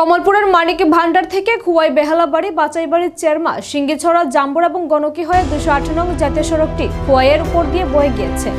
কমলপুরের মানিক ভান্ডার থেকে খুয়াই বেহালাবাড়ি বাচাইবাড়ির চেরমা সিঙ্গিছড়া জাম্বুর এবং গণকি হয়ে 208 নং জাতীয় সড়কটি খুয়াইয়ের উপর দিয়ে বয়ে গিয়েছে।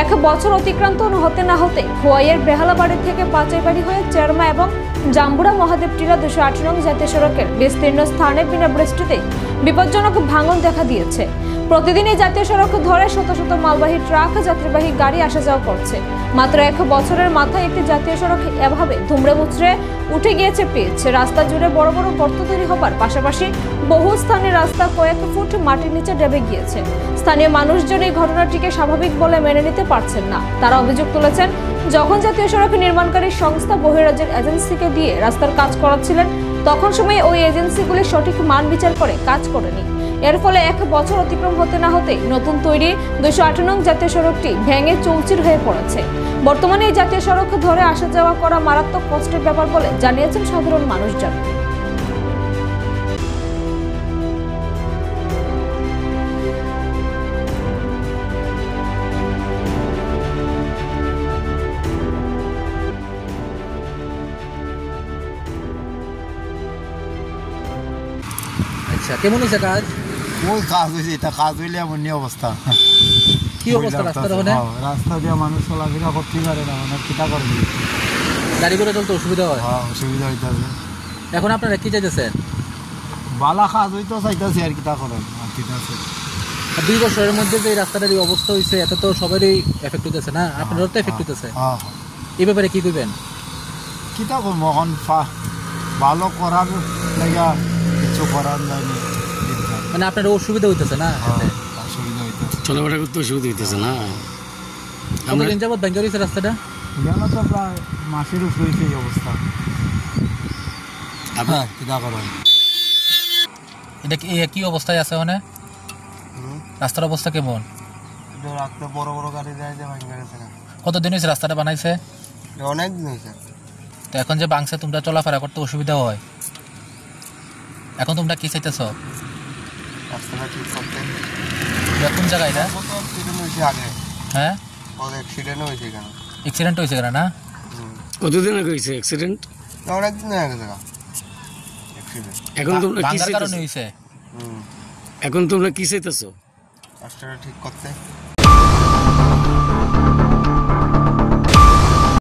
1 বছর অতিক্রান্ত হতে না হতে খুয়াইয়ের বেহালাবাড়ি থেকে বাচাইবাড়ি হয়ে চেরমা এবং জাম্বুরা মহাদেবটিলা 208 নং জাতীয় সড়কের বিস্তীর্ণ স্থানে বিনা বৃষ্টিতে বিপজ্জনক ভাঙন দেখা দিয়েছে। প্রতিদিন এই জাতীয় সড়ক ধরে শত শত মালবাহী ট্রাক যাত্রীবাহী গাড়ি আসা যাওয়া করছে। মাত্র 1 বছরের মাথায় একটি জাতীয় সড়ক এভাবে ধুমড়ে মুচড়ে উঠে গিয়েছে পিচ। রাস্তা জুড়ে বড় বড় গর্ত তৈরি হবার পাশাপাশি বহু স্থানে রাস্তা কয়েক ফুট মাটির নিচে ডেবে গিয়েছে। স্থানীয় মানুষজন এই ঘটনাটিকে স্বাভাবিক বলে মেনে নিতে পারছেন না। তারা অভিযোগ তুলেছেন, যখন জাতীয় সড়ক নির্মাণকারী সংস্থা বহিরাজ্যের এজেন্সিকে দিয়ে রাস্তার কাজ করাচ্ছিলেন, তখন সময়ে ওই এজেন্সিগুলি সঠিক মান বিচার করে কাজ করেনি। এর ফলে 1 বছর অতিক্রম হতে না হতে নতুন তৈরি 208 নং জাতীয় সড়কটি ভেঙে চৌচির হয়ে পড়েছে। বর্তমানে এই জাতীয় সড়ক ধরে আসা যাওয়া করা মারাত্মক কষ্টের ব্যাপার বলে জানিয়েছেন সাধারণ মানুষজন। আচ্ছা, কেমন হয়েছে কাজ? ওই কাজ হয়েছে, এটা কাজ হইলে এমন অবস্থা। কি অবস্থা রাস্তার? রাস্তা দিয়ে মানুষ চলাফেরা করতে পারে না, অনেক কিটা করে গাড়ি করে চলতে অসুবিধা হয়। অসুবিধা হইতেছে। এখন আপনারা কি চাইতেছেন? বালা কাজ হইতো চাইতেছি আর কিটা করেন আর কিটা আছে। 2 বছরের মধ্যে যে রাস্তাটার এই অবস্থা হয়েছে, এত তো সবারই এফেক্ট হইতেছে না? আপনারও তো এফেক্ট হইতেছে। এই ব্যাপারে কি করবেন? কিটা করবো এখন? ভালো করার লাগা কিছু করার লাগে, মানে আপনার অসুবিধা হইতেছে না? অসুবিধা হইতেছে, চলাফেরা করতে অসুবিধা হইতেছে না? আমরা দিন যাবত ব্যাংকে রয়েছে রাস্তাটা, জানো তো প্রায় মাসের উপরে হয়েছে এই অবস্থা। আপনার কিটা করেন? এটা কি অবস্থায় আছে? মানে রাস্তার অবস্থা কেমন? রাস্তা বড় বড় গাড়ি যায় যে ভাঙে গেছে। কতদিন হয়েছে রাস্তাটা বানাইছে? অনেক দিন হয়েছে। তো এখন যে বাংছে, তোমরা চলাফেরা করতে অসুবিধা হয়, এখন তোমরা কি চাইতেছ? রাস্তাটা ঠিক করতে। কোন জায়গায় এটা? আগে হ্যাঁ, অ্যাক্সিডেন্ট হয়েছে এখানে। অ্যাক্সিডেন্ট হয়েছে কেন? না, কতদিন আগে হয়েছে অ্যাক্সিডেন্ট? অনেক দিন হয়ে গেছে অ্যাক্সিডেন্ট। এখন তোমরা কি ভাঙার কারণে চাইতেছো? হয়েছে। এখন তোমরা কি চাইতেছো? রাস্তাটা ঠিক করতে।